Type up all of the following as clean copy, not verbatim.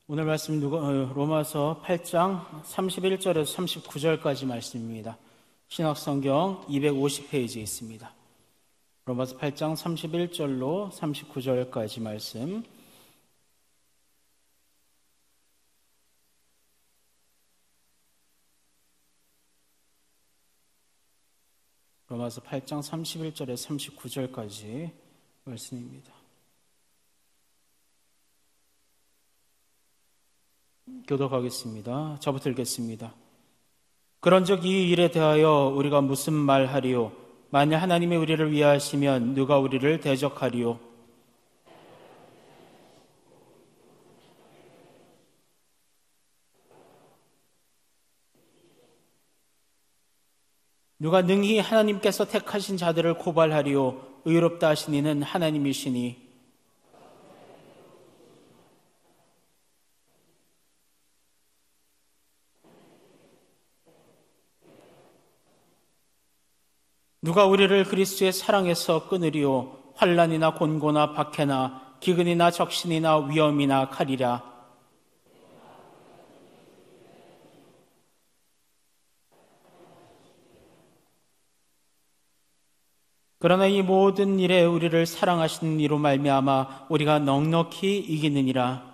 오늘 말씀 로마서 8장 31절에서 39절까지 말씀입니다. 신학성경 250페이지에 있습니다. 로마서 8장 31절로 39절까지 말씀. 로마서 8장 31절에서 39절까지 말씀입니다. 교독하겠습니다. 저부터 읽겠습니다. 그런즉 이 일에 대하여 우리가 무슨 말하리요? 만일 하나님이 우리를 위하시면 누가 우리를 대적하리요? 누가 능히 하나님께서 택하신 자들을 고발하리요? 의롭다 하신 이는 하나님이시니. 누가 우리를 그리스도의 사랑에서 끊으리요? 환난이나 곤고나 박해나 기근이나 적신이나 위험이나 칼이라. 그러나 이 모든 일에 우리를 사랑하신 이로 말미암아 우리가 넉넉히 이기느니라.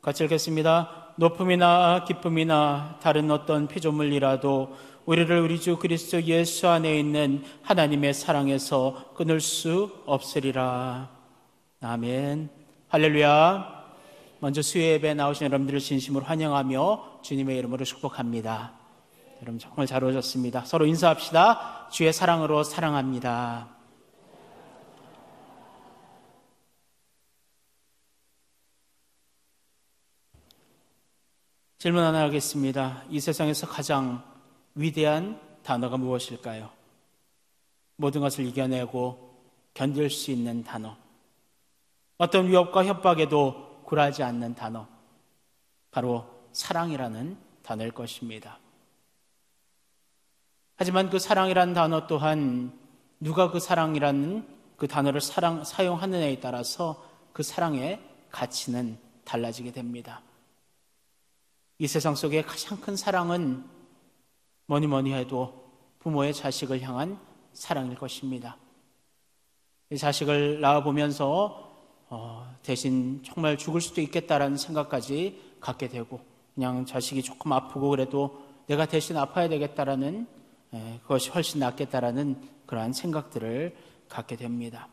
같이 읽겠습니다. 높음이나 기쁨이나 다른 어떤 피조물이라도 우리를 우리 주 그리스도 예수 안에 있는 하나님의 사랑에서 끊을 수 없으리라. 아멘. 할렐루야. 먼저 수요 예배에 나오신 여러분들을 진심으로 환영하며 주님의 이름으로 축복합니다. 여러분 정말 잘 오셨습니다. 서로 인사합시다. 주의 사랑으로 사랑합니다. 질문 하나 하겠습니다. 이 세상에서 가장 위대한 단어가 무엇일까요? 모든 것을 이겨내고 견딜 수 있는 단어. 어떤 위협과 협박에도 굴하지 않는 단어. 바로 사랑이라는 단어일 것입니다. 하지만 그 사랑이라는 단어 또한 누가 그 사랑이라는 그 단어를 사용하느냐에 따라서 그 사랑의 가치는 달라지게 됩니다. 이 세상 속에 가장 큰 사랑은 뭐니 해도 부모의 자식을 향한 사랑일 것입니다. 이 자식을 낳아보면서 대신 정말 죽을 수도 있겠다라는 생각까지 갖게 되고, 그냥 자식이 조금 아프고 그래도 내가 대신 아파야 되겠다라는, 그것이 훨씬 낫겠다라는 그러한 생각들을 갖게 됩니다.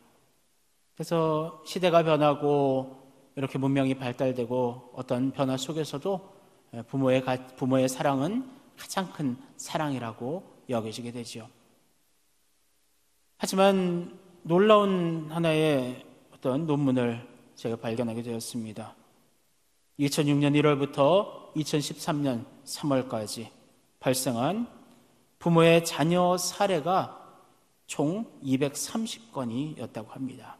그래서 시대가 변하고 이렇게 문명이 발달되고 어떤 변화 속에서도 부모의 사랑은 가장 큰 사랑이라고 여겨지게 되죠. 하지만 놀라운 하나의 어떤 논문을 제가 발견하게 되었습니다. 2006년 1월부터 2013년 3월까지 발생한 부모의 자녀 사례가 총 230건이었다고 합니다.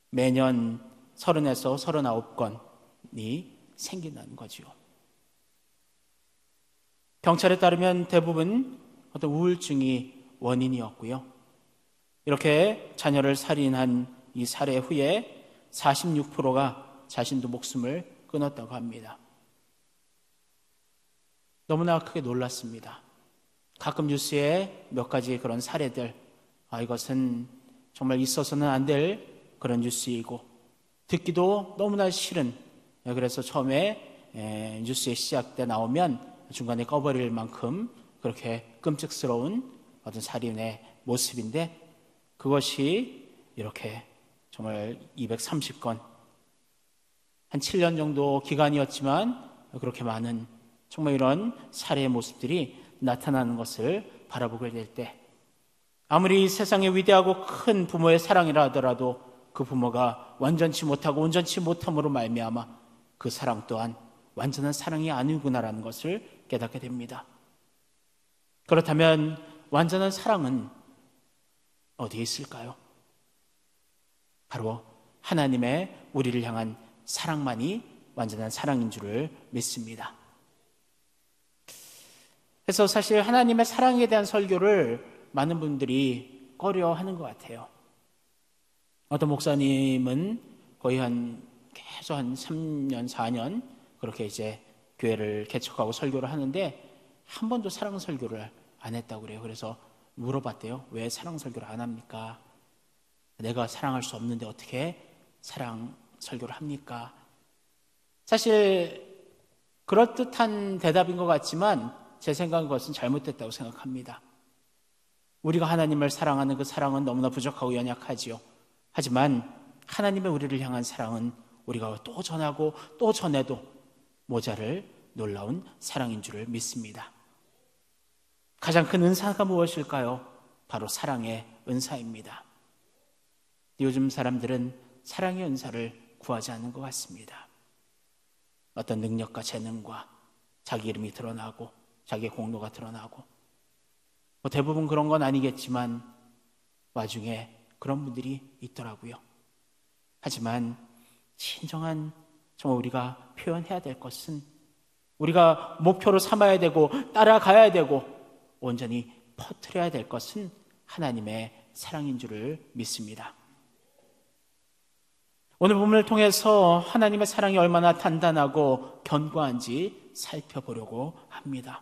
매년 30에서 39건이 생긴다는 거죠. 경찰에 따르면 대부분 어떤 우울증이 원인이었고요. 이렇게 자녀를 살인한 이 사례 후에 46%가 자신도 목숨을 끊었다고 합니다. 너무나 크게 놀랐습니다. 가끔 뉴스에 몇 가지 그런 사례들, 이것은 정말 있어서는 안 될 그런 뉴스이고 듣기도 너무나 싫은, 그래서 처음에 뉴스의 시작 때 나오면 중간에 꺼버릴 만큼 그렇게 끔찍스러운 어떤 살인의 모습인데, 그것이 이렇게 정말 230건, 한 7년 정도 기간이었지만 그렇게 많은 정말 이런 살해의 모습들이 나타나는 것을 바라보게 될 때, 아무리 세상에 위대하고 큰 부모의 사랑이라 하더라도 그 부모가 완전치 못하고 온전치 못함으로 말미암아 그 사랑 또한 완전한 사랑이 아니구나라는 것을 깨닫게 됩니다. 그렇다면 완전한 사랑은 어디에 있을까요? 바로 하나님의 우리를 향한 사랑만이 완전한 사랑인 줄을 믿습니다. 그래서 사실 하나님의 사랑에 대한 설교를 많은 분들이 꺼려 하는 것 같아요. 어떤 목사님은 거의 계속 한 3년, 4년 그렇게 이제 교회를 개척하고 설교를 하는데 한 번도 사랑 설교를 안 했다고 그래요. 그래서 물어봤대요. 왜 사랑 설교를 안 합니까? 내가 사랑할 수 없는데 어떻게 사랑 설교를 합니까? 사실 그럴듯한 대답인 것 같지만 제 생각은 그것은 잘못됐다고 생각합니다. 우리가 하나님을 사랑하는 그 사랑은 너무나 부족하고 연약하지요. 하지만 하나님의 우리를 향한 사랑은 우리가 또 전하고 또 전해도 모자를 놀라운 사랑인 줄을 믿습니다. 가장 큰 은사가 무엇일까요? 바로 사랑의 은사입니다. 요즘 사람들은 사랑의 은사를 구하지 않는 것 같습니다. 어떤 능력과 재능과 자기 이름이 드러나고 자기의 공로가 드러나고 대부분 그런 건 아니겠지만 와중에 그런 분들이 있더라고요. 하지만 진정한 정말 우리가 표현해야 될 것은 우리가 목표로 삼아야 되고 따라가야 되고 온전히 퍼뜨려야 될 것은 하나님의 사랑인 줄을 믿습니다. 오늘 본문을 통해서 하나님의 사랑이 얼마나 단단하고 견고한지 살펴보려고 합니다.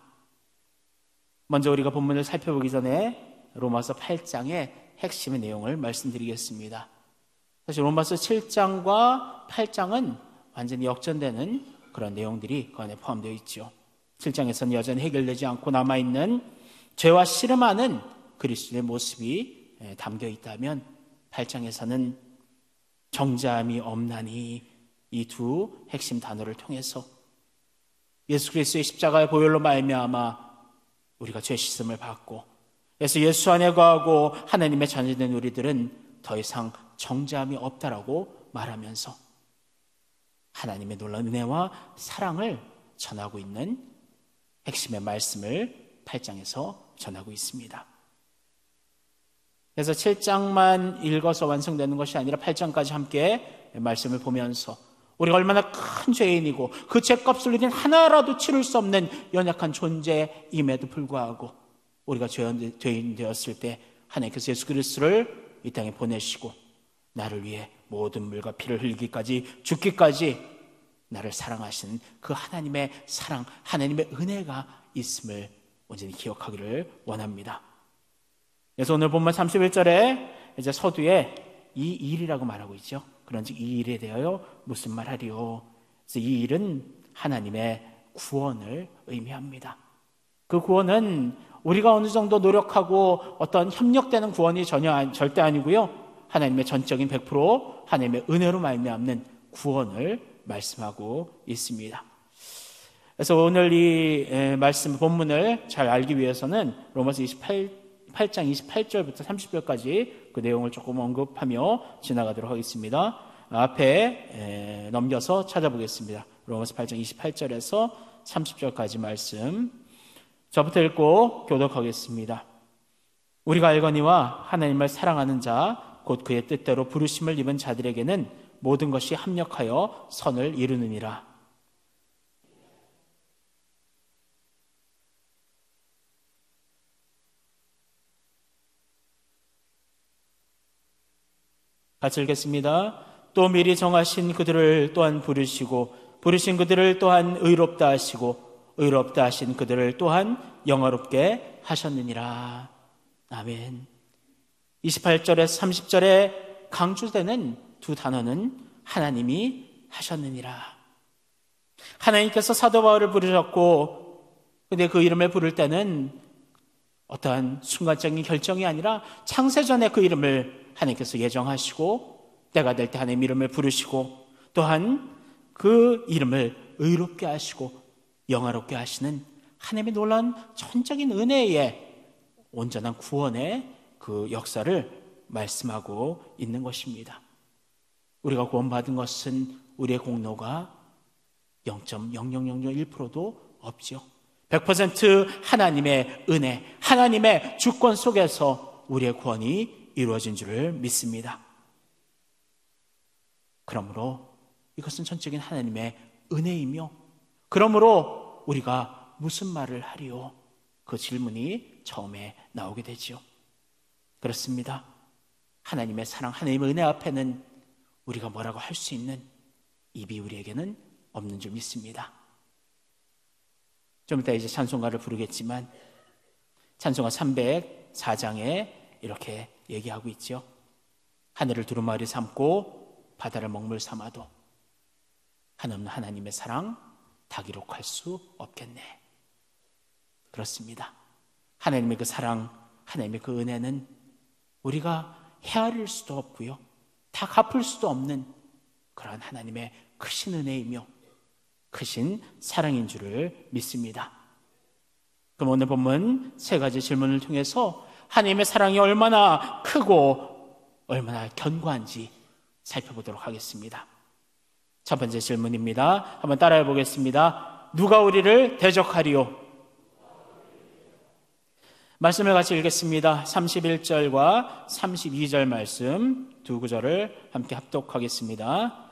먼저 우리가 본문을 살펴보기 전에 로마서 8장의 핵심의 내용을 말씀드리겠습니다. 사실 로마서 7장과 8장은 완전히 역전되는 그런 내용들이 그 안에 포함되어 있죠. 7장에서는 여전히 해결되지 않고 남아있는 죄와 씨름하는 그리스도의 모습이 담겨 있다면 8장에서는 정죄함이 없나니 이 두 핵심 단어를 통해서 예수 그리스도의 십자가의 보혈로 말미암아 우리가 죄 씻음을 받고 그래서 예수 안에 거하고 하나님의 자녀된 우리들은 더 이상 정죄함이 없다라고 말하면서 하나님의 놀라운 은혜와 사랑을 전하고 있는 핵심의 말씀을 8장에서 전하고 있습니다. 그래서 7장만 읽어서 완성되는 것이 아니라 8장까지 함께 말씀을 보면서 우리가 얼마나 큰 죄인이고 그 죄값을 우리는 하나라도 치를 수 없는 연약한 존재임에도 불구하고 우리가 죄인 되었을 때 하나님께서 예수 그리스도를 이 땅에 보내시고 나를 위해 모든 물과 피를 흘리기까지 죽기까지 나를 사랑하신 그 하나님의 사랑, 하나님의 은혜가 있음을 온전히 기억하기를 원합니다. 그래서 오늘 본문 31절에 이제 서두에 이 일이라고 말하고 있죠. 그런즉 이 일에 대하여 무슨 말하리요? 그래서 이 일은 하나님의 구원을 의미합니다. 그 구원은 우리가 어느 정도 노력하고 어떤 협력되는 구원이 절대 아니고요. 하나님의 전적인 100% 하나님의 은혜로 말미암는 구원을 말씀하고 있습니다. 그래서 오늘 이 말씀 본문을 잘 알기 위해서는 로마서 8장 28절부터 30절까지 그 내용을 조금 언급하며 지나가도록 하겠습니다. 앞에 넘겨서 찾아보겠습니다. 로마서 8장 28절에서 30절까지 말씀 저부터 읽고 교독하겠습니다. 우리가 알거니와 하나님을 사랑하는 자 곧 그의 뜻대로 부르심을 입은 자들에게는 모든 것이 합력하여 선을 이루느니라. 같이 읽겠습니다. 또 미리 정하신 그들을 또한 부르시고 부르신 그들을 또한 의롭다 하시고 의롭다 하신 그들을 또한 영화롭게 하셨느니라. 아멘. 28절에서 30절에 강조되는 두 단어는 하나님이 하셨느니라. 하나님께서 사도 바울을 부르셨고 근데 그 이름을 부를 때는 어떠한 순간적인 결정이 아니라 창세전에 그 이름을 하나님께서 예정하시고 때가 될 때 하나님 이름을 부르시고 또한 그 이름을 의롭게 하시고 영화롭게 하시는 하나님의 놀라운 전적인 은혜의 온전한 구원의 그 역사를 말씀하고 있는 것입니다. 우리가 구원받은 것은 우리의 공로가 0.00001%도 없죠. 100% 하나님의 은혜, 하나님의 주권 속에서 우리의 구원이 이루어진 줄을 믿습니다. 그러므로 이것은 전적인 하나님의 은혜이며 그러므로 우리가 무슨 말을 하리요? 그 질문이 처음에 나오게 되지요. 그렇습니다. 하나님의 사랑, 하나님의 은혜 앞에는 우리가 뭐라고 할 수 있는 입이 우리에게는 없는 줄 믿습니다. 좀 이따 이제 찬송가를 부르겠지만 찬송가 304장에 이렇게 얘기하고 있죠. 하늘을 두루마리 삼고 바다를 먹물 삼아도 한없는 하나님의 사랑 다 기록할 수 없겠네. 그렇습니다. 하나님의 그 사랑, 하나님의 그 은혜는 우리가 헤아릴 수도 없고요, 다 갚을 수도 없는 그러한 하나님의 크신 은혜이며 크신 사랑인 줄을 믿습니다. 그럼 오늘 본문 세 가지 질문을 통해서 하나님의 사랑이 얼마나 크고 얼마나 견고한지 살펴보도록 하겠습니다. 첫 번째 질문입니다. 한번 따라해 보겠습니다. 누가 우리를 대적하리요? 말씀을 같이 읽겠습니다. 31절과 32절 말씀 두 구절을 함께 합독하겠습니다.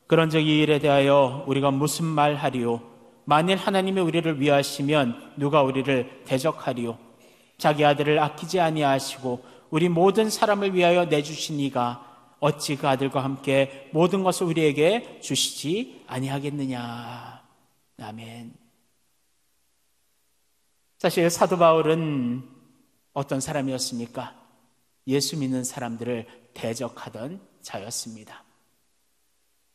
그런즉 이 일에 대하여 우리가 무슨 말 하리요? 만일 하나님이 우리를 위하시면 누가 우리를 대적하리요? 자기 아들을 아끼지 아니하시고 우리 모든 사람을 위하여 내주신 이가 어찌 그 아들과 함께 모든 것을 우리에게 주시지 아니하겠느냐. 아멘. 사실 사도 바울은 어떤 사람이었습니까? 예수 믿는 사람들을 대적하던 자였습니다.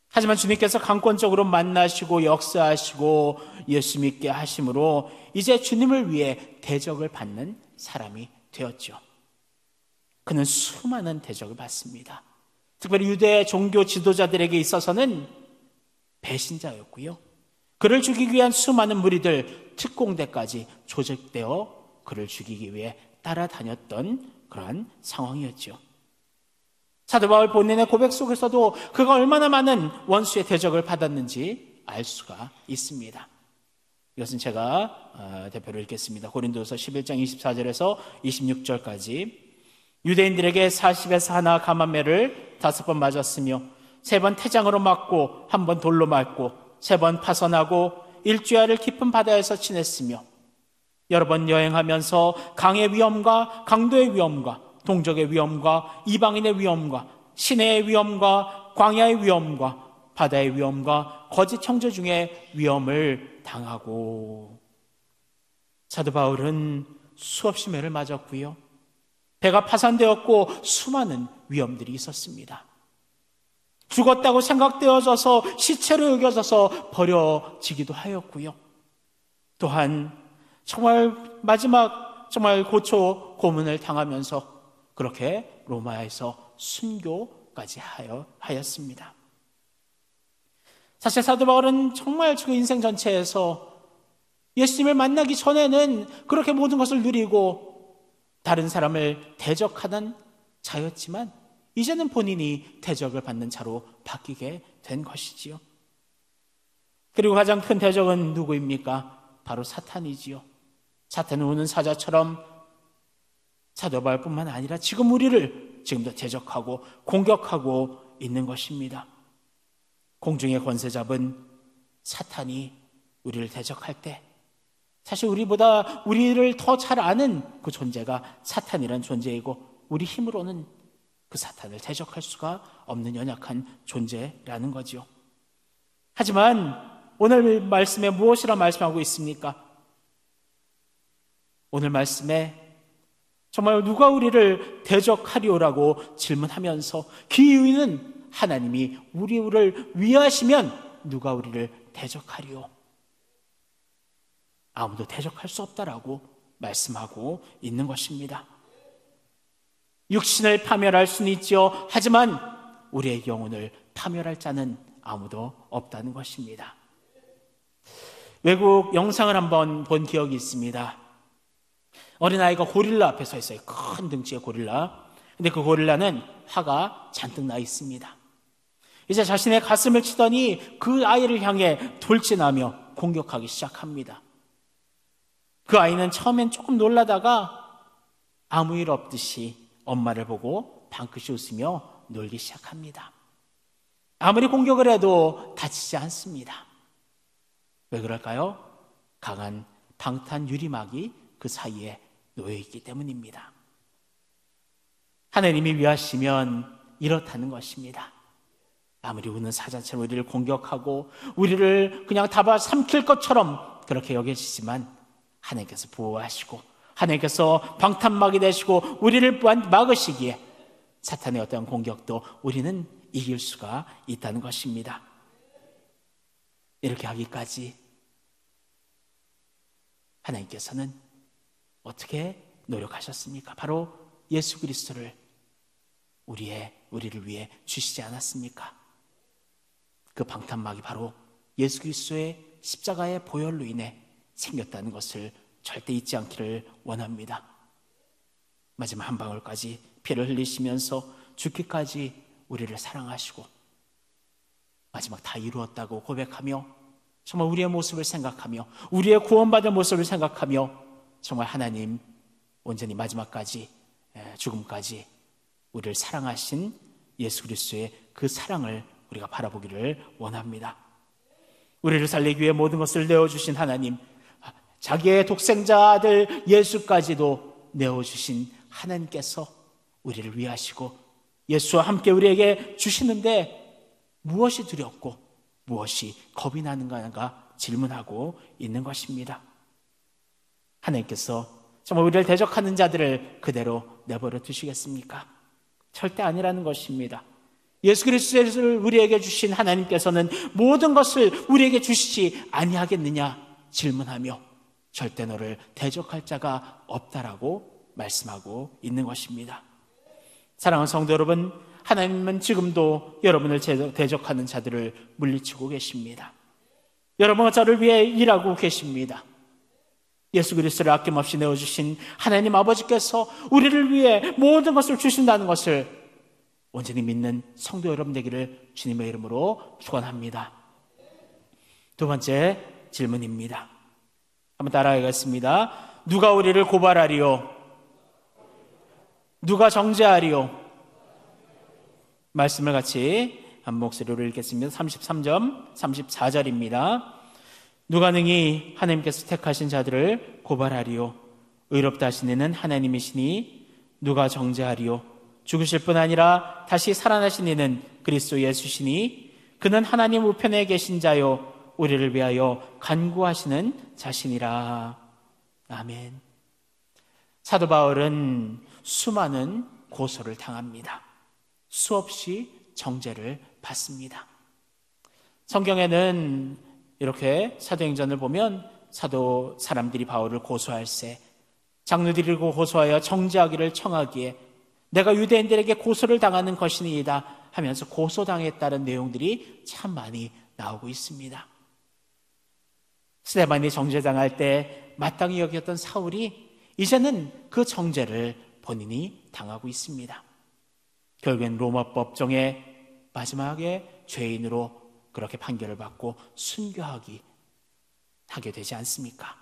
하지만 주님께서 강권적으로 만나시고 역사하시고 예수 믿게 하심으로 이제 주님을 위해 대적을 받는 사람이 되었죠. 그는 수많은 대적을 받습니다. 특별히 유대 종교 지도자들에게 있어서는 배신자였고요, 그를 죽이기 위한 수많은 무리들, 특공대까지 조직되어 그를 죽이기 위해 따라다녔던 그러한 상황이었죠. 사도 바울 본인의 고백 속에서도 그가 얼마나 많은 원수의 대적을 받았는지 알 수가 있습니다. 이것은 제가 대표로 읽겠습니다. 고린도서 11장 24절에서 26절까지 유대인들에게 40에서 하나 감암매를 5번 맞았으며 3번 태장으로 맞고 1번 돌로 맞고 3번 파선하고 일주야를 깊은 바다에서 지냈으며 여러 번 여행하면서 강의 위험과 강도의 위험과 동족의 위험과 이방인의 위험과 시내의 위험과 광야의 위험과 바다의 위험과 거짓 형제 중에 위험을 당하고. 사도 바울은 수없이 매를 맞았고요, 배가 파산되었고 수많은 위험들이 있었습니다. 죽었다고 생각되어져서 시체로 여겨져서 버려지기도 하였고요, 또한 정말 마지막 정말 고초 고문을 당하면서 그렇게 로마에서 순교까지 하였습니다. 사실 사도 바울은 정말 그 인생 전체에서 예수님을 만나기 전에는 그렇게 모든 것을 누리고 다른 사람을 대적하던 자였지만 이제는 본인이 대적을 받는 자로 바뀌게 된 것이지요. 그리고 가장 큰 대적은 누구입니까? 바로 사탄이지요. 사탄은 우는 사자처럼 사도 바울뿐만 아니라 지금 우리를 지금도 대적하고 공격하고 있는 것입니다. 공중의 권세 잡은 사탄이 우리를 대적할 때 사실 우리보다 우리를 더 잘 아는 그 존재가 사탄이란 존재이고 우리 힘으로는 그 사탄을 대적할 수가 없는 연약한 존재라는 거죠. 하지만 오늘 말씀에 무엇이라 말씀하고 있습니까? 오늘 말씀에 정말 누가 우리를 대적하리오라고 질문하면서 그 이유는 하나님이 우리를 위하시면 누가 우리를 대적하리오? 아무도 대적할 수 없다라고 말씀하고 있는 것입니다. 육신을 파멸할 수는 있죠. 하지만 우리의 영혼을 파멸할 자는 아무도 없다는 것입니다. 외국 영상을 한번 본 기억이 있습니다. 어린아이가 고릴라 앞에 서 있어요. 큰 등치의 고릴라. 근데 그 고릴라는 화가 잔뜩 나 있습니다. 이제 자신의 가슴을 치더니 그 아이를 향해 돌진하며 공격하기 시작합니다. 그 아이는 처음엔 조금 놀라다가 아무 일 없듯이 엄마를 보고 방긋이 웃으며 놀기 시작합니다. 아무리 공격을 해도 다치지 않습니다. 왜 그럴까요? 강한 방탄 유리막이 그 사이에 놓여 있기 때문입니다. 하나님이 위하시면 이렇다는 것입니다. 아무리 우는 사자처럼 우리를 공격하고 우리를 그냥 잡아삼킬 것처럼 그렇게 여겨지지만 하나님께서 보호하시고 하나님께서 방탄막이 되시고 우리를 막으시기에 사탄의 어떤 공격도 우리는 이길 수가 있다는 것입니다. 이렇게 하기까지 하나님께서는 어떻게 노력하셨습니까? 바로 예수 그리스도를 우리를 위해 주시지 않았습니까? 그 방탄막이 바로 예수 그리스도의 십자가의 보혈로 인해 생겼다는 것을 절대 잊지 않기를 원합니다. 마지막 한 방울까지 피를 흘리시면서 죽기까지 우리를 사랑하시고 마지막 다 이루었다고 고백하며 정말 우리의 모습을 생각하며 우리의 구원받은 모습을 생각하며 정말 하나님 온전히 마지막까지 죽음까지 우리를 사랑하신 예수 그리스도의 그 사랑을 우리가 바라보기를 원합니다. 우리를 살리기 위해 모든 것을 내어주신 하나님, 자기의 독생자 아들 예수까지도 내어주신 하나님께서 우리를 위하시고 예수와 함께 우리에게 주시는데 무엇이 두렵고 무엇이 겁이 나는가 질문하고 있는 것입니다. 하나님께서 정말 우리를 대적하는 자들을 그대로 내버려 두시겠습니까? 절대 아니라는 것입니다. 예수 그리스도를 우리에게 주신 하나님께서는 모든 것을 우리에게 주시지 아니하겠느냐 질문하며 절대 너를 대적할 자가 없다라고 말씀하고 있는 것입니다. 사랑하는 성도 여러분, 하나님은 지금도 여러분을 대적하는 자들을 물리치고 계십니다. 여러분은 저를 위해 일하고 계십니다. 예수 그리스도를 아낌없이 내어주신 하나님 아버지께서 우리를 위해 모든 것을 주신다는 것을 온전히 믿는 성도 여러분 되기를 주님의 이름으로 축원합니다. 두 번째 질문입니다. 한번 따라하겠습니다. 누가 우리를 고발하리요? 누가 정죄하리요? 말씀을 같이 한 목소리로 읽겠습니다. 33점, 34절입니다. 누가 능히 하나님께서 택하신 자들을 고발하리요? 의롭다 하신 이는 하나님이시니 누가 정죄하리요? 죽으실 뿐 아니라 다시 살아나신 이는 그리스도 예수시니 그는 하나님 우편에 계신 자요 우리를 위하여 간구하시는 자신이라. 아멘. 사도 바울은 수많은 고소를 당합니다. 수없이 정죄를 받습니다. 성경에는 이렇게 사도행전을 보면 사도 사람들이 바울을 고소할세 장로들이 고소하여 정죄하기를 청하기에 내가 유대인들에게 고소를 당하는 것이니이다 하면서 고소당했다는 내용들이 참 많이 나오고 있습니다. 스데반이 정죄당할 때 마땅히 여겼던 사울이 이제는 그 정죄를 본인이 당하고 있습니다. 결국엔 로마 법정에 마지막에 죄인으로 그렇게 판결을 받고 순교하게 되지 않습니까?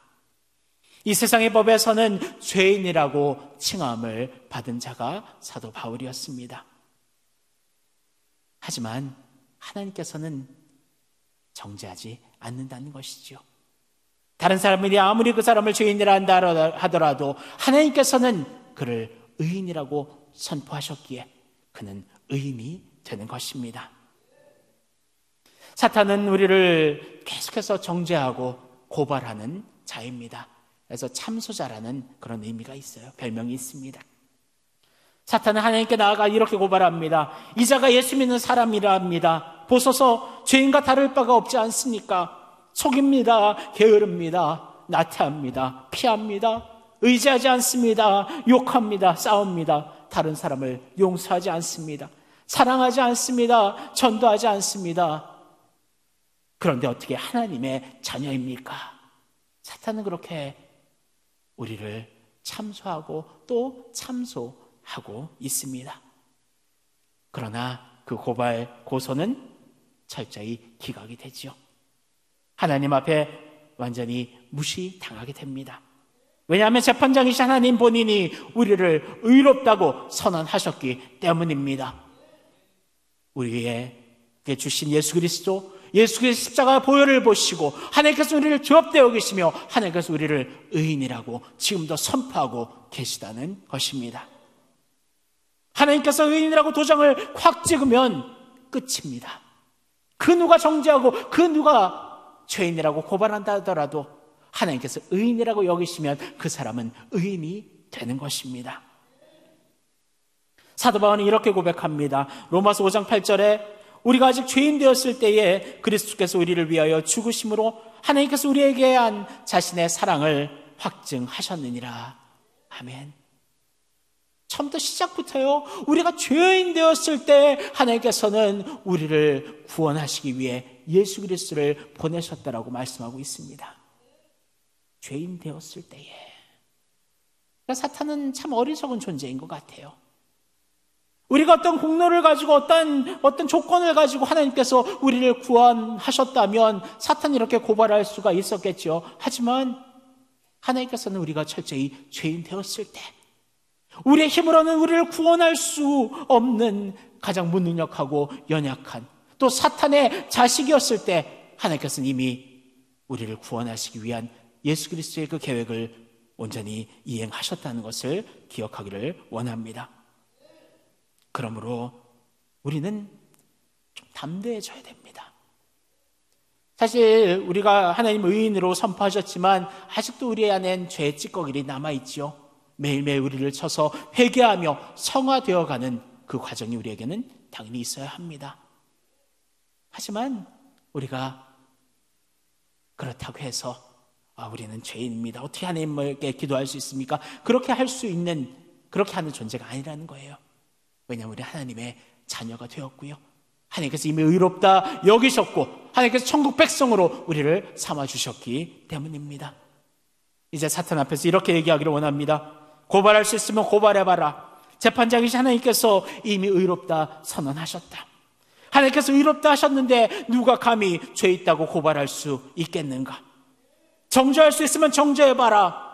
이 세상의 법에서는 죄인이라고 칭함을 받은 자가 사도 바울이었습니다. 하지만 하나님께서는 정죄하지 않는다는 것이죠. 다른 사람들이 아무리 그 사람을 죄인이라 한다 하더라도 하나님께서는 그를 의인이라고 선포하셨기에 그는 의인이 되는 것입니다. 사탄은 우리를 계속해서 정죄하고 고발하는 자입니다. 그래서 참소자라는 그런 의미가 있어요. 별명이 있습니다. 사탄은 하나님께 나아가 이렇게 고발합니다. 이 자가 예수 믿는 사람이라 합니다. 보소서 죄인과 다를 바가 없지 않습니까? 속입니다. 게으릅니다. 나태합니다. 피합니다. 의지하지 않습니다. 욕합니다. 싸웁니다. 다른 사람을 용서하지 않습니다. 사랑하지 않습니다. 전도하지 않습니다. 그런데 어떻게 하나님의 자녀입니까? 사탄은 그렇게 우리를 참소하고 또 참소하고 있습니다. 그러나 그 고소는 철저히 기각이 되죠. 하나님 앞에 완전히 무시당하게 됩니다. 왜냐하면 재판장이신 하나님 본인이 우리를 의롭다고 선언하셨기 때문입니다. 우리에게 주신 예수 그리스도, 예수 그리스도 십자가 보혈을 보시고 하나님께서 우리를 죄업되어 계시며 하나님께서 우리를 의인이라고 지금도 선포하고 계시다는 것입니다. 하나님께서 의인이라고 도장을 확 찍으면 끝입니다. 그 누가 정죄하고 그 누가 죄인이라고 고발한다 하더라도 하나님께서 의인이라고 여기시면 그 사람은 의인이 되는 것입니다. 사도 바울은 이렇게 고백합니다. 로마서 5장 8절에 우리가 아직 죄인 되었을 때에 그리스도께서 우리를 위하여 죽으심으로 하나님께서 우리에게 한 자신의 사랑을 확증하셨느니라. 아멘. 처음부터 시작부터요, 우리가 죄인 되었을 때 하나님께서는 우리를 구원하시기 위해 예수 그리스도를 보내셨다라고 말씀하고 있습니다. 죄인 되었을 때에. 그러니까 사탄은 참 어리석은 존재인 것 같아요. 우리가 어떤 공로를 가지고 어떤 조건을 가지고 하나님께서 우리를 구원하셨다면 사탄이 이렇게 고발할 수가 있었겠죠. 하지만 하나님께서는 우리가 철저히 죄인 되었을 때, 우리의 힘으로는 우리를 구원할 수 없는 가장 무능력하고 연약한, 또 사탄의 자식이었을 때 하나님께서는 이미 우리를 구원하시기 위한 예수 그리스도의 그 계획을 온전히 이행하셨다는 것을 기억하기를 원합니다. 그러므로 우리는 좀 담대해져야 됩니다. 사실 우리가 하나님 의인으로 선포하셨지만 아직도 우리 안엔 죄의 찌꺼기들이 남아있지요. 매일매일 우리를 쳐서 회개하며 성화되어가는 그 과정이 우리에게는 당연히 있어야 합니다. 하지만 우리가 그렇다고 해서 우리는 죄인입니다, 어떻게 하나님께 기도할 수 있습니까? 그렇게 할 수 있는, 그렇게 하는 존재가 아니라는 거예요. 왜냐하면 우리 하나님의 자녀가 되었고요, 하나님께서 이미 의롭다 여기셨고 하나님께서 천국 백성으로 우리를 삼아주셨기 때문입니다. 이제 사탄 앞에서 이렇게 얘기하기를 원합니다. 고발할 수 있으면 고발해봐라. 재판장이신 하나님께서 이미 의롭다 선언하셨다. 하나님께서 의롭다 하셨는데 누가 감히 죄 있다고 고발할 수 있겠는가? 정죄할 수 있으면 정죄해봐라.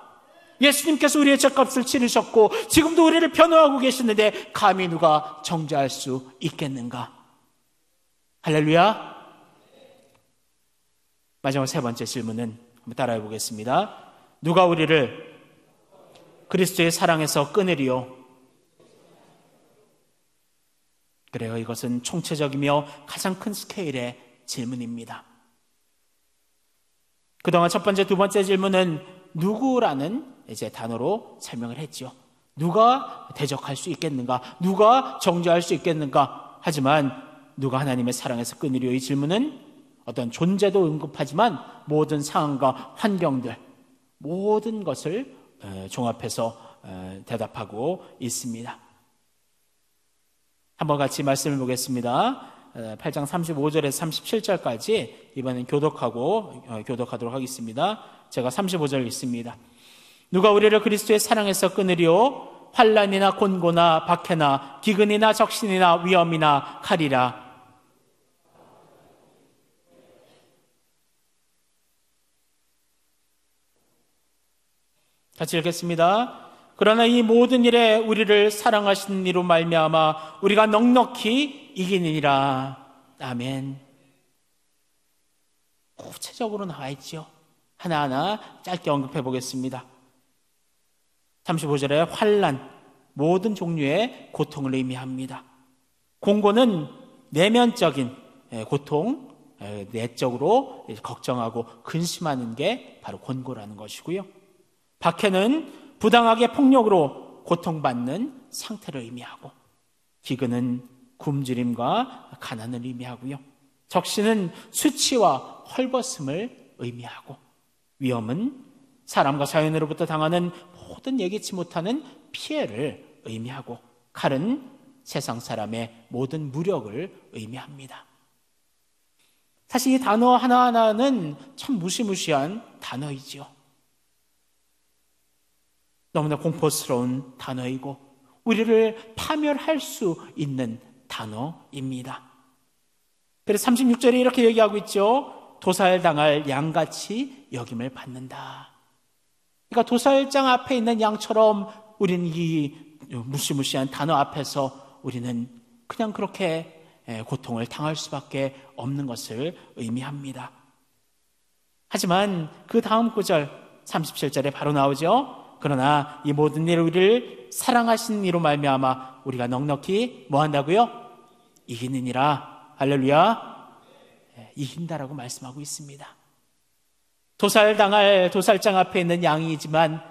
예수님께서 우리의 죄값을 치르셨고 지금도 우리를 변호하고 계시는데 감히 누가 정죄할 수 있겠는가? 할렐루야. 마지막 세 번째 질문은 한번 따라해 보겠습니다. 누가 우리를 그리스도의 사랑에서 끊으리요? 그래요, 이것은 총체적이며 가장 큰 스케일의 질문입니다. 그동안 첫 번째, 두 번째 질문은 누구라는 이제 단어로 설명을 했죠. 누가 대적할 수 있겠는가? 누가 정죄할 수 있겠는가? 하지만 누가 하나님의 사랑에서 끊으리요? 이 질문은 어떤 존재도 언급하지만 모든 상황과 환경들, 모든 것을 종합해서 대답하고 있습니다. 한번 같이 말씀을 보겠습니다. 8장 35절에서 37절까지 이번엔 교독하도록 하겠습니다. 제가 35절 읽습니다. 누가 우리를 그리스도의 사랑에서 끊으리요? 환난이나 곤고나 박해나 기근이나 적신이나 위험이나 칼이라. 같이 읽겠습니다. 그러나 이 모든 일에 우리를 사랑하시는 이로 말미암아 우리가 넉넉히 이기느니라. 아멘. 구체적으로 나와 있죠. 하나하나 짧게 언급해 보겠습니다. 35절에 환난, 모든 종류의 고통을 의미합니다. 공고는 내면적인 고통, 내적으로 걱정하고 근심하는 게 바로 곤고라는 것이고요. 박해는 부당하게 폭력으로 고통받는 상태를 의미하고, 기근은 굶주림과 가난을 의미하고요. 적신은 수치와 헐벗음을 의미하고, 위험은 사람과 자연으로부터 당하는 모든 예기치 못하는 피해를 의미하고, 칼은 세상 사람의 모든 무력을 의미합니다. 사실 이 단어 하나하나는 참 무시무시한 단어이지요. 너무나 공포스러운 단어이고 우리를 파멸할 수 있는 단어입니다. 그래서 36절에 이렇게 얘기하고 있죠. 도살당할 양같이 여김을 받는다. 그러니까 도살장 앞에 있는 양처럼 우리는 이 무시무시한 단어 앞에서 우리는 그냥 그렇게 고통을 당할 수밖에 없는 것을 의미합니다. 하지만 그 다음 구절 37절에 바로 나오죠. 그러나 이 모든 일을 우리를 사랑하신 이로 말미암아 우리가 넉넉히 뭐 한다고요? 이기느니라. 할렐루야. 이긴다라고 말씀하고 있습니다. 도살당할 도살장 앞에 있는 양이지만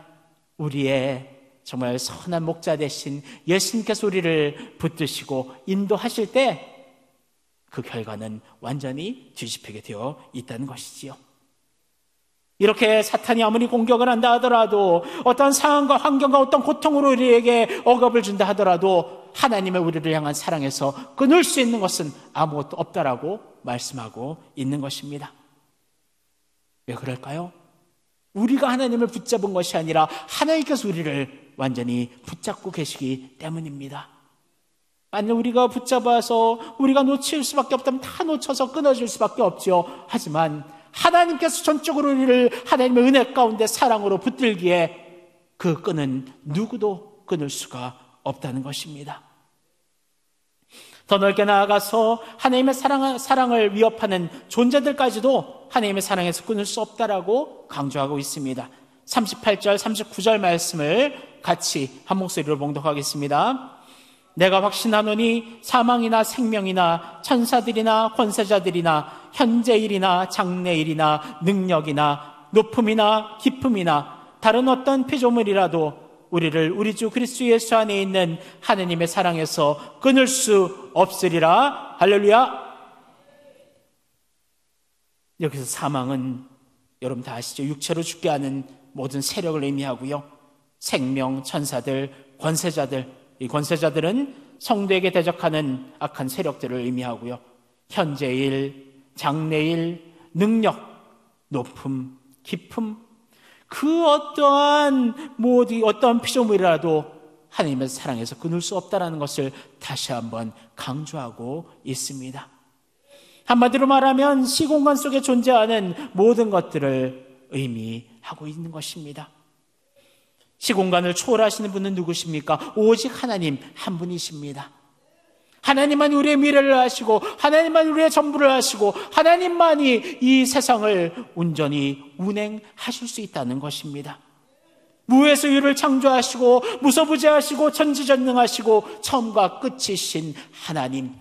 우리의 정말 선한 목자 되신 예수님께서 우리를 붙드시고 인도하실 때 그 결과는 완전히 뒤집히게 되어 있다는 것이지요. 이렇게 사탄이 아무리 공격을 한다 하더라도, 어떤 상황과 환경과 어떤 고통으로 우리에게 억압을 준다 하더라도 하나님의 우리를 향한 사랑에서 끊을 수 있는 것은 아무것도 없다라고 말씀하고 있는 것입니다. 왜 그럴까요? 우리가 하나님을 붙잡은 것이 아니라 하나님께서 우리를 완전히 붙잡고 계시기 때문입니다. 만약 우리가 붙잡아서 우리가 놓칠 수밖에 없다면 다 놓쳐서 끊어질 수밖에 없죠. 하지만 하나님께서 전적으로 우리를 하나님의 은혜 가운데 사랑으로 붙들기에 그 끈은 누구도 끊을 수가 없다는 것입니다. 더 넓게 나아가서 하나님의 사랑을 위협하는 존재들까지도 하나님의 사랑에서 끊을 수 없다라고 강조하고 있습니다. 38절, 39절 말씀을 같이 한 목소리로 봉독하겠습니다. 내가 확신하노니 사망이나 생명이나 천사들이나 권세자들이나 현재일이나 장래일이나 능력이나 높음이나 깊음이나 다른 어떤 피조물이라도 우리를 우리 주 그리스도 예수 안에 있는 하나님의 사랑에서 끊을 수 없으리라. 할렐루야. 여기서 사망은 여러분 다 아시죠? 육체로 죽게 하는 모든 세력을 의미하고요. 생명, 천사들, 권세자들, 이 권세자들은 성도에게 대적하는 악한 세력들을 의미하고요. 현재일, 장래일, 능력, 높음, 깊음, 그 어떠한 피조물이라도 하나님의 사랑에서 끊을 수 없다는 것을 다시 한번 강조하고 있습니다. 한마디로 말하면 시공간 속에 존재하는 모든 것들을 의미하고 있는 것입니다. 시공간을 초월하시는 분은 누구십니까? 오직 하나님 한 분이십니다. 하나님만이 우리의 미래를 아시고 하나님만이 우리의 전부를 아시고 하나님만이 이 세상을 온전히 운행하실 수 있다는 것입니다. 무에서 유를 창조하시고 무소부재하시고 전지전능하시고 처음과 끝이신 하나님,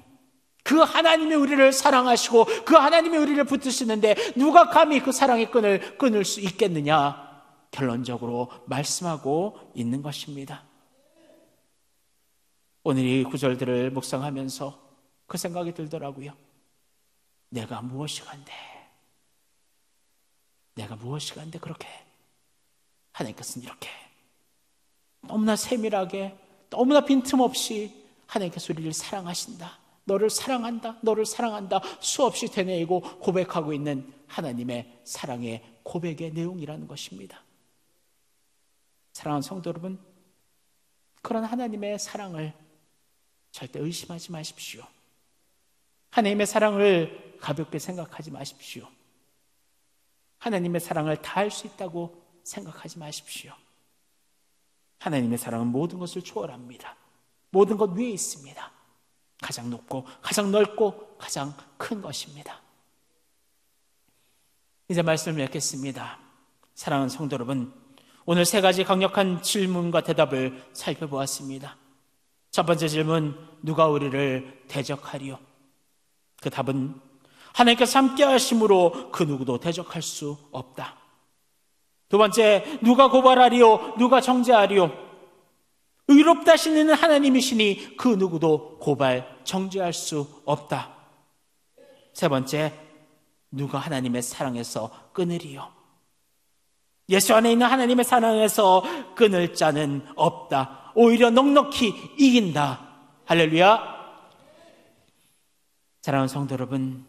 그 하나님이 우리를 사랑하시고 그 하나님이 우리를 붙드시는데 누가 감히 그 사랑의 끈을 끊을 수 있겠느냐? 결론적으로 말씀하고 있는 것입니다. 오늘 이 구절들을 묵상하면서 그 생각이 들더라고요. 내가 무엇이 간데 그렇게 하나님께서는 이렇게 너무나 세밀하게 너무나 빈틈없이 하나님께서 우리를 사랑하신다, 너를 사랑한다 수없이 되뇌이고 고백하고 있는 하나님의 사랑의 고백의 내용이라는 것입니다. 사랑하는 성도 여러분, 그런 하나님의 사랑을 절대 의심하지 마십시오. 하나님의 사랑을 가볍게 생각하지 마십시오. 하나님의 사랑을 다 할 수 있다고 생각하지 마십시오. 하나님의 사랑은 모든 것을 초월합니다. 모든 것 위에 있습니다. 가장 높고 가장 넓고 가장 큰 것입니다. 이제 말씀을 맺겠습니다. 사랑하는 성도 여러분, 오늘 세 가지 강력한 질문과 대답을 살펴보았습니다. 첫 번째 질문, 누가 우리를 대적하리요? 그 답은 하나님께서 함께 하심으로 그 누구도 대적할 수 없다. 두 번째, 누가 고발하리요? 누가 정죄하리요? 의롭다 하시는 하나님이시니 그 누구도 고발, 정죄할 수 없다. 세 번째, 누가 하나님의 사랑에서 끊으리요? 예수 안에 있는 하나님의 사랑에서 끊을 자는 없다. 오히려 넉넉히 이긴다. 할렐루야. 사랑하는 성도 여러분,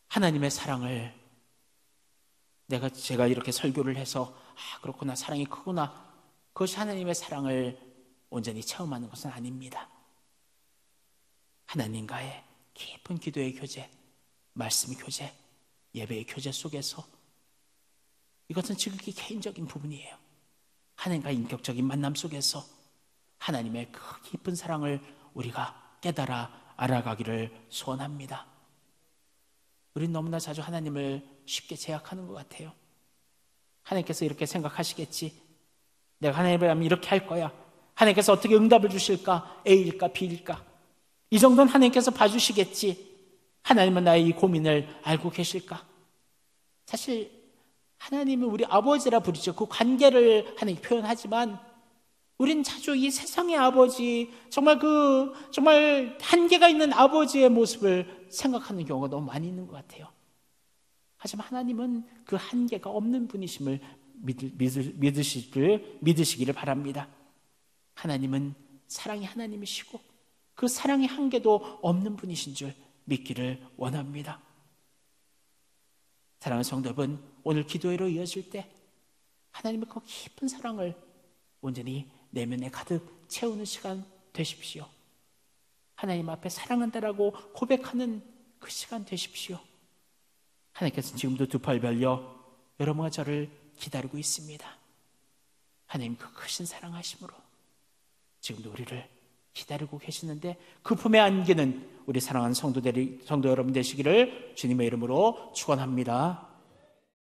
하나님의 사랑을 제가 이렇게 설교를 해서 그렇구나, 사랑이 크구나, 그것이 하나님의 사랑을 온전히 체험하는 것은 아닙니다. 하나님과의 깊은 기도의 교제, 말씀 교제, 예배의 교제 속에서 이것은 지극히 개인적인 부분이에요. 하나님과 인격적인 만남 속에서 하나님의 그 깊은 사랑을 우리가 깨달아 알아가기를 소원합니다. 우린 너무나 자주 하나님을 쉽게 제약하는 것 같아요. 하나님께서 이렇게 생각하시겠지. 내가 하나님이라면 이렇게 할 거야. 하나님께서 어떻게 응답을 주실까? A일까 B일까? 이 정도는 하나님께서 봐주시겠지. 하나님은 나의 이 고민을 알고 계실까? 사실 하나님은 우리 아버지라 부르죠. 그 관계를 하나님 표현하지만 우린 자주 이 세상의 아버지, 정말 한계가 있는 아버지의 모습을 생각하는 경우가 너무 많이 있는 것 같아요. 하지만 하나님은 그 한계가 없는 분이심을 믿으시기를 바랍니다. 하나님은 사랑의 하나님이시고 그 사랑의 한계도 없는 분이신 줄 믿기를 원합니다. 사랑하는 성도 여러분, 오늘 기도회로 이어질 때 하나님의 그 깊은 사랑을 온전히 내면에 가득 채우는 시간 되십시오. 하나님 앞에 사랑한다라고 고백하는 그 시간 되십시오. 하나님께서는 지금도 두 팔 벌려 여러분과 저를 기다리고 있습니다. 하나님 그 크신 사랑하심으로 지금도 우리를 기다리고 계시는데 그 품에 안기는 우리 사랑하는 성도 여러분 되시기를 주님의 이름으로 축원합니다.